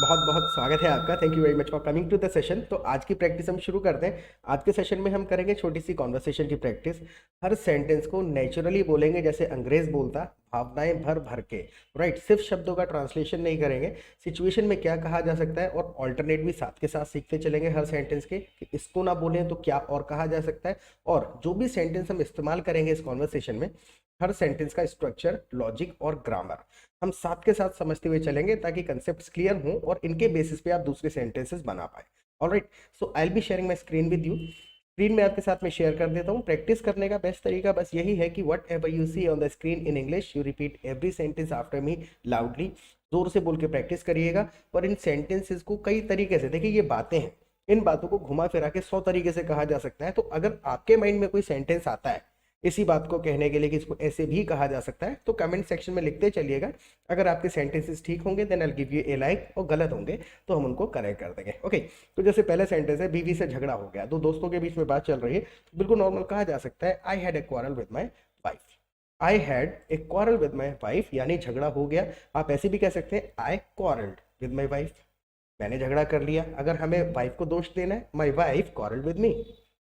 बहुत बहुत स्वागत है आपका। Thank you very much for coming to the session. तो आज की प्रैक्टिस हम शुरू करते हैं। आज के सेशन में हम करेंगे छोटी सी कॉन्वर्सेशन की प्रैक्टिस। हर सेंटेंस को नेचुरली बोलेंगे जैसे अंग्रेज बोलता, भावनाएं भर भर के। राइट, सिर्फ शब्दों का ट्रांसलेशन नहीं करेंगे, सिचुएशन में क्या कहा जा सकता है और ऑल्टरनेट भी साथ के साथ सीखते चलेंगे हर सेंटेंस के कि इसको ना बोलें तो क्या और कहा जा सकता है। और जो भी सेंटेंस हम इस्तेमाल करेंगे इस कॉन्वर्सेशन में, हर सेंटेंस का स्ट्रक्चर, लॉजिक और ग्रामर हम साथ के साथ समझते हुए चलेंगे ताकि कंसेप्ट्स क्लियर हों और इनके बेसिस पे आप दूसरे सेंटेंसेस बना पाए। Alright, so I will be sharing my screen with you. Screen में आपके साथ में शेयर कर देता हूँ। प्रैक्टिस करने का बेस्ट तरीका बस यही है कि whatever you see on the screen in English, you repeat every sentence after me loudly. जोर से बोल के प्रैक्टिस करिएगा। और इन सेंटेंसेस को कई तरीके से, देखिए ये बातें हैं, इन बातों को घुमा फिरा के 100 तरीके से कहा जा सकता है। तो अगर आपके माइंड में कोई सेंटेंस आता है इसी बात को कहने के लिए कि इसको ऐसे भी कहा जा सकता है, तो कमेंट सेक्शन में लिखते चलिएगा। अगर आपके सेंटेंसेस ठीक होंगे then I give you a like, और गलत होंगे तो हम उनको करेक्ट कर देंगे। ओके, तो जैसे पहले सेंटेंस है, बीवी से झगड़ा हो गया, दो दोस्तों के बीच में बात चल रही है, तो बिल्कुल नॉर्मल कहा जा सकता है आई had a quarrel with my wife. I had a quarrel with my wife यानी झगड़ा हो गया। आप ऐसे भी कह सकते हैं आई क्वारल्ड विद माई वाइफ, मैंने झगड़ा कर लिया। अगर हमें वाइफ को दोष देना है, my wife quarrelled with me.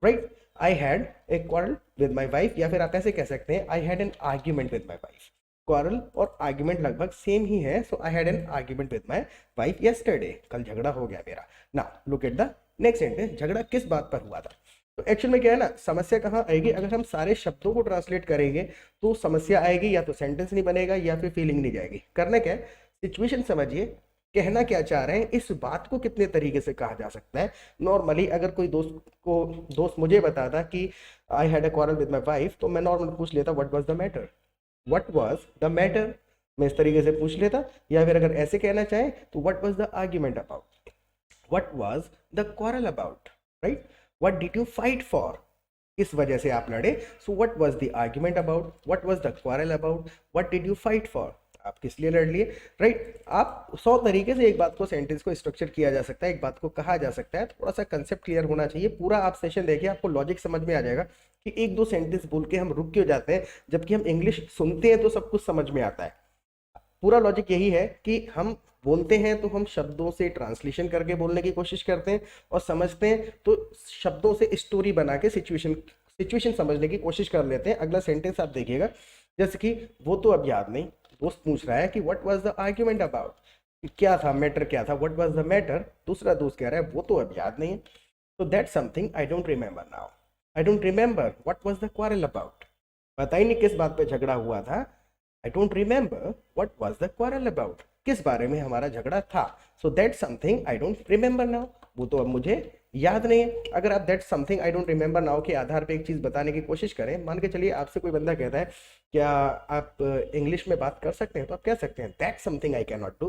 Right, I had a quarrel with my wife, या फिर आप ऐसे कह सकते हैं I had an argument with my wife. Quarrel और आर्ग्यूमेंट लगभग सेम ही है। So I had an argument with my wife yesterday, कल झगड़ा हो गया मेरा। Now look at the next sentence, झगड़ा किस बात पर हुआ था। तो एक्चुअल में क्या है ना, समस्या कहाँ आएगी, अगर हम सारे शब्दों को ट्रांसलेट करेंगे तो समस्या आएगी, या तो सेंटेंस नहीं बनेगा या फिर फीलिंग नहीं जाएगी। करना क्या है, सिचुएशन समझिए, कहना क्या चाह रहे हैं, इस बात को कितने तरीके से कहा जा सकता है। नॉर्मली अगर कोई दोस्त मुझे बताता कि I had a quarrel with my wife, तो मैं नॉर्मल पूछ लेता what was the matter, what was the matter, मैं इस तरीके से पूछ लेता। या फिर अगर ऐसे कहना चाहे तो what was the argument about, what was the quarrel about, right, what did you fight for, किस वजह से आप लड़े। So what was the argument about, what was the quarrel about, what did you fight for, आप किस लिए लड़ लिए। राइट, आप 100 तरीके से एक बात को, सेंटेंस को स्ट्रक्चर किया जा सकता है, एक बात को कहा जा सकता है। थोड़ा सा कंसेप्ट क्लियर होना चाहिए। पूरा आप सेशन देखिए, आपको लॉजिक समझ में आ जाएगा कि एक दो सेंटेंस बोल के हम रुक क्यों जाते हैं, जबकि हम इंग्लिश सुनते हैं तो सब कुछ समझ में आता है। पूरा लॉजिक यही है कि हम बोलते हैं तो हम शब्दों से ट्रांसलेशन करके बोलने की कोशिश करते हैं, और समझते हैं तो शब्दों से स्टोरी बना के सिचुएशन समझने की कोशिश कर लेते हैं। अगला सेंटेंस आप देखिएगा, जैसे कि वो तो अब याद नहीं, दोस्त पूछ रहा है कि what was the argument about, क्या था, मैटर क्या था, व्हाट वाज द मैटर। दूसरा दोस्त कह रहा है वो तो अब याद नहीं है, तो that's something I don't remember now, I don't remember what was the quarrel about, पता ही नहीं किस बात पे झगड़ा हुआ था। I don't remember what was the quarrel about, किस बारे में हमारा झगड़ा था। So that's something I don't remember now, वो तो अब मुझे याद नहीं है। अगर आप that's something I don't remember now के आधार पे एक चीज बताने की कोशिश करें, मान के चलिए आपसे कोई बंदा कहता है क्या आप इंग्लिश में बात कर सकते हैं, तो आप कह सकते हैं that's something I can not do,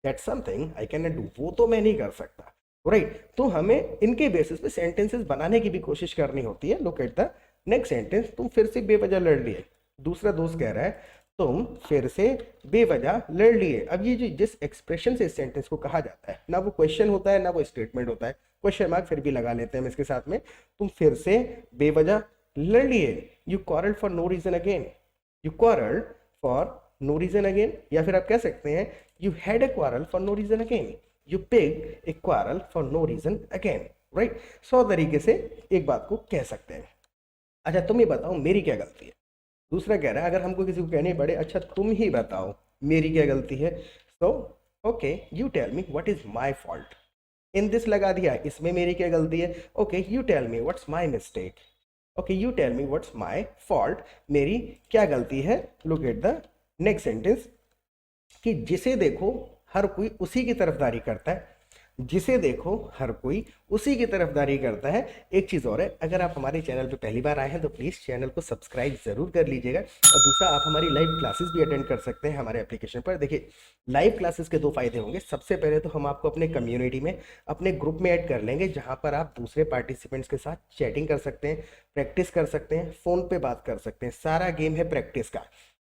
that's something I can not do, वो तो मैं नहीं कर सकता। राइट, तो हमें इनके बेसिस पे सेंटेंसेस बनाने की भी कोशिश करनी होती है। Look at the next sentence, तुम फिर से बेवजह लड़ लिए। दूसरा दोस्त कह रहा है तुम फिर से बेवजह लड़ लिए। अब ये जो जिस एक्सप्रेशन से इस सेंटेंस को कहा जाता है, ना वो क्वेश्चन होता है ना वो स्टेटमेंट होता है, क्वेश्चन मार्क फिर भी लगा लेते हैं हम इसके साथ में। तुम फिर से बेवजह लड़ लिए, you quarrelled for no reason again, you quarrelled for no reason again. या फिर आप कह सकते हैं you had a quarrel for no reason again, you picked a quarrel for no reason again. Right, 100 तरीके से एक बात को कह सकते हैं। अच्छा तुम ही बताओ मेरी क्या गलती है। दूसरा कह रहा है अगर हमको किसी को कहने पड़े, अच्छा तुम ही बताओ मेरी क्या गलती है, so okay you tell me what is my fault, in this लगा दिया, इसमें मेरी क्या गलती है। Okay you tell me what's my mistake, okay you tell me what's my fault, मेरी क्या गलती है। Look at the next sentence, कि जिसे देखो हर कोई उसी की तरफदारी करता है, जिसे देखो हर कोई उसी की तरफदारी करता है। एक चीज़ और है, अगर आप हमारे चैनल पे पहली बार आए हैं तो प्लीज़ चैनल को सब्सक्राइब जरूर कर लीजिएगा। और दूसरा, आप हमारी लाइव क्लासेस भी अटेंड कर सकते हैं हमारे एप्लीकेशन पर। देखिए लाइव क्लासेस के दो फायदे होंगे। सबसे पहले तो हम आपको अपने कम्युनिटी में, अपने ग्रुप में ऐड कर लेंगे, जहाँ पर आप दूसरे पार्टिसिपेंट्स के साथ चैटिंग कर सकते हैं, प्रैक्टिस कर सकते हैं, फ़ोन पर बात कर सकते हैं। सारा गेम है प्रैक्टिस का।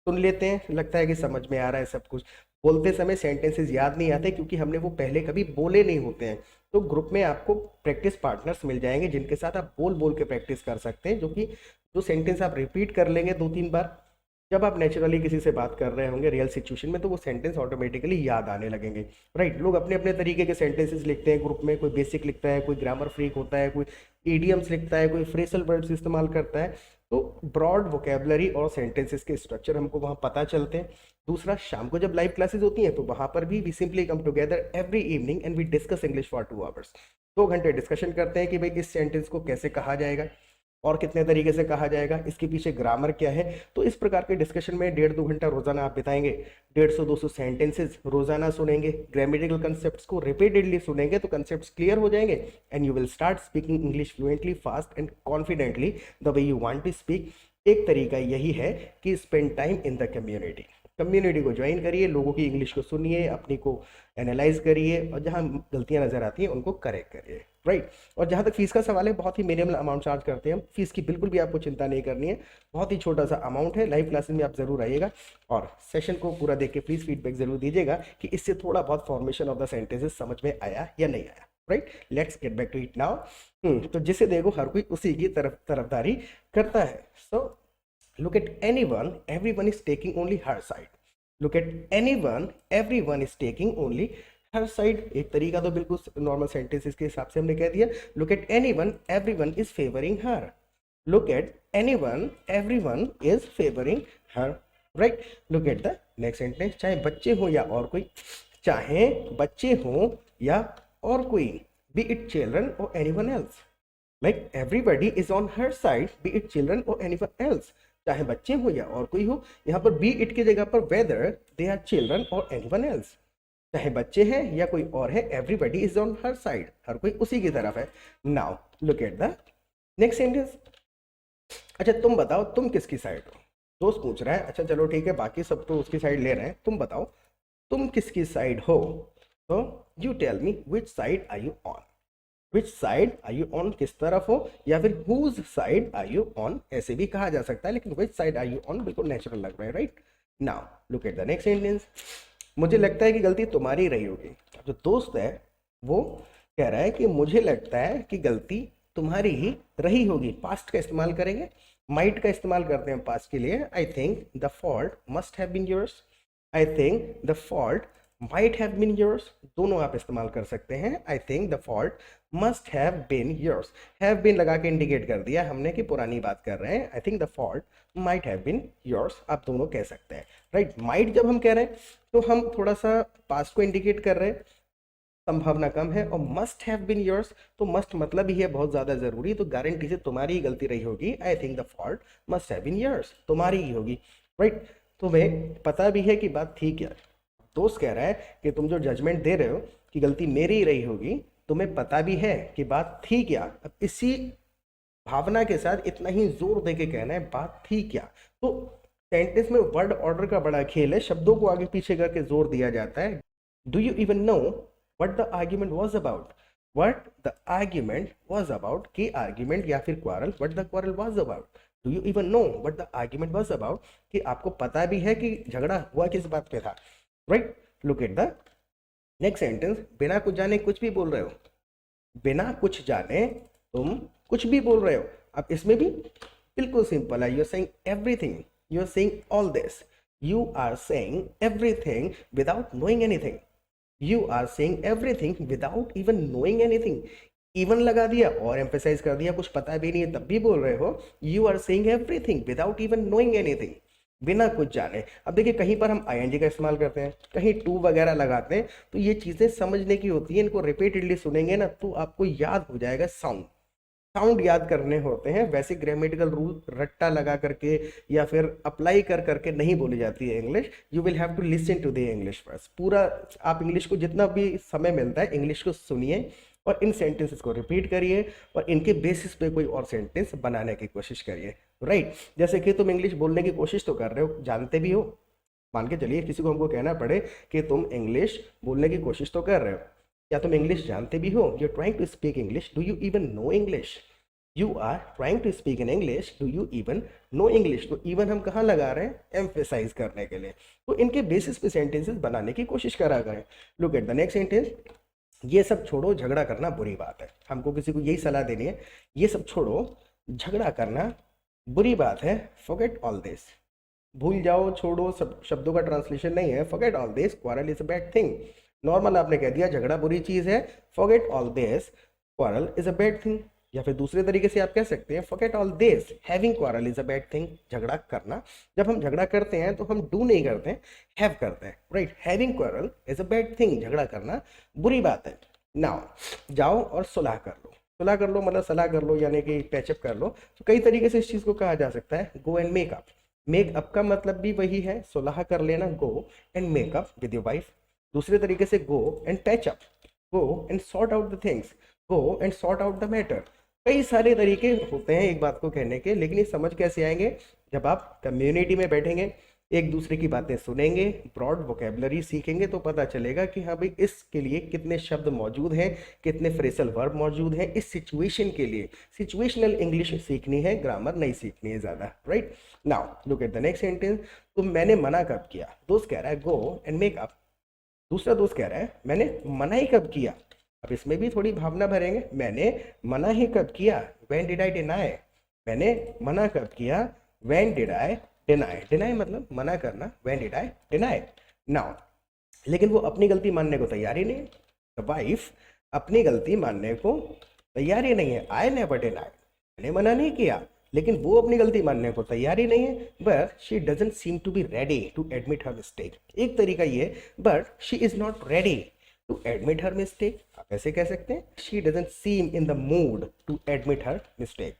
सुन लेते हैं, लगता है कि समझ में आ रहा है सब कुछ, बोलते समय सेंटेंसेस याद नहीं आते क्योंकि हमने वो पहले कभी बोले नहीं होते हैं। तो ग्रुप में आपको प्रैक्टिस पार्टनर्स मिल जाएंगे जिनके साथ आप बोल बोल के प्रैक्टिस कर सकते हैं, जो कि जो सेंटेंस आप रिपीट कर लेंगे 2-3 बार, जब आप नेचुरली किसी से बात कर रहे होंगे रियल सिचुएशन में, तो वो सेंटेंस ऑटोमेटिकली याद आने लगेंगे, राइट। लोग अपने अपने तरीके के सेंटेंसेस लिखते हैं ग्रुप में, कोई बेसिक लिखता है, कोई ग्रामर फ्रीक होता है, कोई ईडियम्स लिखता है, कोई फ्रेजल वर्ड्स इस्तेमाल करता है। तो ब्रॉड वोकेबलरी और सेंटेंसेस के स्ट्रक्चर हमको वहाँ पता चलते हैं। दूसरा, शाम को जब लाइव क्लासेस होती हैं तो वहाँ पर भी we simply come together every evening and we discuss English for 2 hours. 2 घंटे डिस्कशन करते हैं कि भाई इस सेंटेंस को कैसे कहा जाएगा और कितने तरीके से कहा जाएगा, इसके पीछे ग्रामर क्या है। तो इस प्रकार के डिस्कशन में 1.5-2 घंटा रोजाना आप बिताएंगे, 150-200 सेंटेंसेस रोजाना सुनेंगे, ग्रामेटिकल कंसेप्ट्स को रिपीटेडली सुनेंगे तो कंसेप्ट्स क्लियर हो जाएंगे and you will start speaking English fluently, fast and confidently the way you want to speak. एक तरीका यही है कि spend time in the community. Community को ज्वाइन करिए, लोगों की इंग्लिश को सुनिए, अपनी को एनालाइज करिए और जहाँ गलतियाँ नजर आती हैं उनको करेक्ट करिए, राइट। और जहाँ तक फीस का सवाल है, बहुत ही मिनिमल अमाउंट चार्ज करते हैं हम। फीस की बिल्कुल भी आपको चिंता नहीं करनी है, बहुत ही छोटा सा अमाउंट है। लाइव क्लासेस में आप जरूर आइएगा और सेशन को पूरा देख के प्लीज फीडबैक जरूर दीजिएगा कि इससे थोड़ा बहुत फॉर्मेशन ऑफ द सेंटेंसेस समझ में आया या नहीं आया, right. Let's get back to it now. तो जिसे देखो हर कोई उसी की तरफदारी करता है। सो look at anyone, everyone is taking only her side. Look at anyone, everyone is taking only her side। एक तरीका तो बिल्कुल नॉर्मल सेंटेंसेस के हिसाब से हमने कह दिया। Look at anyone, everyone is favoring her। Look at anyone, everyone is favoring her, right। Look at the next sentence। चाहे बच्चे हो या और कोई, चाहे बच्चे हो या और कोई, be it children or anyone else, like everybody is on her side, be it children or anyone else। चाहे बच्चे हो या और कोई हो, यहाँ पर बी इट की जगह पर वेदर दे आर चिल्ड्रन और एनीवन एल्स। चाहे बच्चे हैं या कोई और है, everybody is on her side, हर कोई उसी की तरफ है। Now look at the next sentence. अच्छा तुम बताओ तुम किसकी साइड हो। दोस्त पूछ रहा है, अच्छा चलो ठीक है, बाकी सब तो उसकी साइड ले रहे हैं, तुम बताओ तुम किसकी साइड हो। तो you tell me which side are you on. Which side are you on, किस तरफ हो, या फिर whose side are you on, ऐसे भी कहा जा सकता है, लेकिन which side are you on बिल्कुल नेचुरल लग रहा है, right. Now look at the next sentence. मुझे लगता है कि गलती तुम्हारी रही होगी। जो दोस्त है वो कह रहा है कि मुझे लगता है कि गलती तुम्हारी ही रही होगी। पास्ट का इस्तेमाल करेंगे, माइट का इस्तेमाल करते हैं पास्ट के लिए। I think the fault must have been yours, I think the fault might have been yours, दोनों आप इस्तेमाल कर सकते हैं। I think the fault must have been yours, have been लगा के इंडिकेट कर दिया हमने कि पुरानी बात कर रहे हैं। I think the fault might have been yours, आप दोनों कह सकते हैं, राइट। माइट जब हम कह रहे हैं तो हम थोड़ा सा पास्ट को इंडिकेट कर रहे हैं, संभावना कम है। और मस्ट हैव बीन योर्स तो मस्ट मतलब ही है बहुत ज्यादा जरूरी, तो गारंटी से तुम्हारी ही गलती रही होगी। I think the fault must have been yours, तुम्हारी ही होगी, राइट। तुम्हें पता भी है कि बात थी क्या। दोस्त कह रहा है कि तुम जो जजमेंट दे रहे हो कि गलती मेरी ही रही होगी, तुम्हें पता भी है कि बात थी क्या। अब इसी भावना के साथ इतना ही जोर दे के कहना है बात थी क्या। तो सेंटेंस में वर्ड ऑर्डर का बड़ा खेल है, शब्दों को आगे पीछे करके जोर दिया जाता है। Do you even know what the argument was about, what the argument was about, की आर्ग्यूमेंट या फिर quarrel, what the quarrel was about. Do you even know what the argument was about, कि आपको पता भी है कि झगड़ा हुआ किस बात पे था, right. Look at the next sentence. बिना कुछ जाने कुछ भी बोल रहे हो, बिना कुछ जाने तुम कुछ भी बोल रहे हो। अब इसमें भी बिल्कुल सिंपल है, you are saying everything, you are saying all this, you are saying everything without knowing anything, you are saying everything without even knowing anything. Even लगा दिया और एम्फेसाइज कर दिया, कुछ पता भी नहीं है तब भी बोल रहे हो। You are saying everything without even knowing anything, बिना कुछ जाने। अब देखिए कहीं पर हम आईएनजी का इस्तेमाल करते हैं, कहीं टू वगैरह लगाते हैं, तो ये चीजें समझने की होती है। इनको रिपीटेडली सुनेंगे ना तो आपको याद हो जाएगा। साउंड साउंड याद करने होते हैं। वैसे ग्रामेटिकल रूल रट्टा लगा करके या फिर अप्लाई कर करके नहीं बोली जाती है English. You will have to listen to the English first. पूरा आप इंग्लिश को जितना भी समय मिलता है इंग्लिश को सुनिए और इन सेंटेंसेस को रिपीट करिए और इनके बेसिस पे कोई और सेंटेंस बनाने की कोशिश करिए, राइट। जैसे कि तुम इंग्लिश बोलने की कोशिश तो कर रहे हो, जानते भी हो, मान के चलिए किसी को हमको कहना पड़े कि तुम इंग्लिश बोलने की कोशिश तो कर रहे हो, क्या तुम इंग्लिश जानते भी हो। You are trying to speak English, do you even know English. You are trying to speak in English, do you even know English. तो इवन हम कहाँ लगा रहे हैं, एम्फेसाइज करने के लिए। तो इनके बेसिस पे सेंटेंसेस बनाने की कोशिश करा करें। Look at the next sentence. ये सब छोड़ो, झगड़ा करना बुरी बात है। हमको किसी को यही सलाह देनी है, ये सब छोड़ो, झगड़ा करना बुरी बात है। फॉरगेट ऑल दिस, भूल जाओ, छोड़ो, सब शब्दों का ट्रांसलेशन नहीं है forget all this, quarrel is a bad thing. Normal आपने कह दिया झगड़ा बुरी चीज है, forget all this, quarrel is a bad thing. या फिर दूसरे तरीके से आप कह सकते हैं forget all this, having quarrel is a bad thing. झगड़ा करना, जब हम झगड़ा करते हैं तो हम डू नहीं करते हैं, हैव करते हैं, right. Having quarrel is a bad thing, झगड़ा करना बुरी बात है। नाउ जाओ और सुलह कर लो। सुलह कर लो मतलब सलाह कर लो, यानी कि पैचअप कर लो। तो कई तरीके से इस चीज को कहा जा सकता है, go and make up. Make up का मतलब भी वही है, सुलह कर लेना, go and make up with your wife. दूसरे तरीके से go and patch up, go and sort out the things, go and sort out the matter. कई सारे तरीके होते हैं एक बात को कहने के, लेकिन ये समझ कैसे आएंगे, जब आप कम्युनिटी में बैठेंगे, एक दूसरे की बातें सुनेंगे, ब्रॉड वोकेबलरी सीखेंगे, तो पता चलेगा कि हाँ भाई इसके लिए कितने शब्द मौजूद हैं, कितने फ्रेजल वर्ब मौजूद हैं इस सिचुएशन के लिए। सिचुएशनल इंग्लिश सीखनी है, ग्रामर नहीं सीखनी है ज़्यादा, right. Now look at the next sentence. तो मैंने मना कब किया, दोस्त कह रहा है गो एंड मेक अप। दूसरा दोस्त कह रहा है मैंने मना ही कब किया। अब इसमें भी थोड़ी भावना भरेंगे, मैंने मना ही कब किया, व्हेन डिड आई डिनाई। मैंने मना कब किया, when did I deny. Deny मतलब मना करना, when did I deny. Now लेकिन वो अपनी गलती मानने को तैयार ही नहीं है। द वाइफ अपनी गलती मानने को तैयार ही नहीं है। आई नेवर डिनाई, मैंने मना नहीं किया, लेकिन वो अपनी गलती मानने को तैयार ही नहीं है। But she doesn't seem to be ready to admit her mistake. एक तरीका ये, but she is not ready to admit her mistake. आप ऐसे कह सकते हैं, she doesn't seem in the mood to admit her mistake.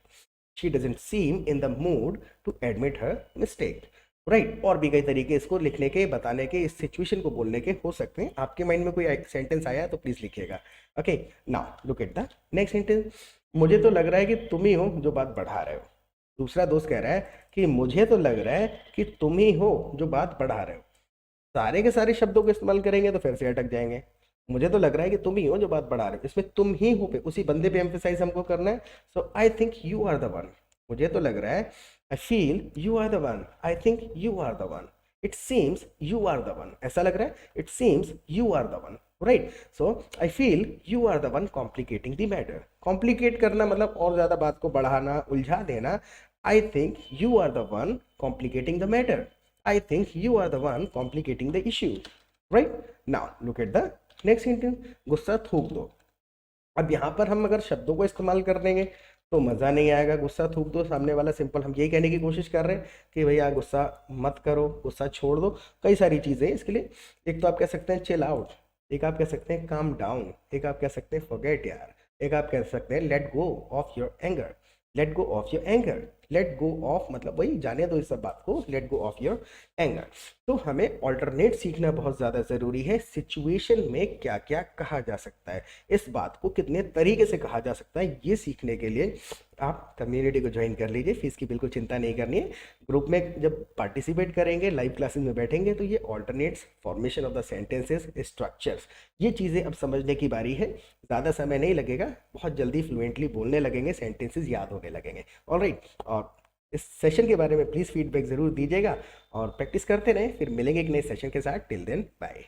She doesn't seem in the mood to admit her mistake, right. और भी कई तरीके इसको लिखने के, बताने के, इस सिचुएशन को बोलने के हो सकते हैं। आपके माइंड में कोई सेंटेंस आया तो प्लीज लिखिएगा। Okay, now look at the next sentence. मुझे तो लग रहा है कि तुम ही हो जो बात बढ़ा रहे हो। दूसरा दोस्त कह रहा है कि मुझे तो लग रहा है कि तुम ही हो जो बात बढ़ा रहे हो। सारे के सारे शब्दों को इस्तेमाल करेंगे तो फिर से अटक जाएंगे। मुझे तो लग रहा है कि तुम ही हो जो बात बढ़ा रहे हो, इसमें तुम ही हो पे उसी बंदे पे एम्फेसाइज हमको करना है। So I think you are the one. मुझे तो लग रहा है, I feel you are the one, I think you are the one, it seems you are the one. ऐसा लग रहा है, it seems you are the one, right. So I feel you are the one complicating the matter. Complicate करना मतलब और ज्यादा बात को बढ़ाना, उलझा देना। I think you are the one complicating the matter, I think you are the one complicating the issue, right. Now look at the next sentence. गुस्सा थूक दो। अब यहाँ पर हम अगर शब्दों को इस्तेमाल कर देंगे तो मज़ा नहीं आएगा। गुस्सा थूक दो, सामने वाला सिंपल हम यही कहने की कोशिश कर रहे हैं कि भैया गुस्सा मत करो, गुस्सा छोड़ दो। कई सारी चीज़ें इसके लिए, एक तो आप कह सकते हैं चिल आउट, एक आप कह सकते हैं काम डाउन, एक आप कह सकते हैं फॉरगेट यार, एक आप कह सकते हैं let go of your anger. Let go of your anger, let go of मतलब वही, जाने दो इस सब बात को, let go of your anger. तो हमें ऑल्टरनेट सीखना बहुत ज़्यादा ज़रूरी है। सिचुएशन में क्या क्या कहा जा सकता है, इस बात को कितने तरीके से कहा जा सकता है, ये सीखने के लिए आप कम्युनिटी को ज्वाइन कर लीजिए। फीस की बिल्कुल चिंता नहीं करनी है। ग्रुप में जब पार्टिसिपेट करेंगे, लाइव क्लासेस में बैठेंगे, तो ये alternates, formation of the sentences, structures, ये चीज़ें अब समझने की बारी है। ज़्यादा समय नहीं लगेगा, बहुत जल्दी फ्लुएंटली बोलने लगेंगे, सेंटेंसेस याद होने लगेंगे। ऑलराइट, और इस सेशन के बारे में प्लीज़ फीडबैक ज़रूर दीजिएगा और प्रैक्टिस करते रहें। फिर मिलेंगे एक नए सेशन के साथ। Till then bye.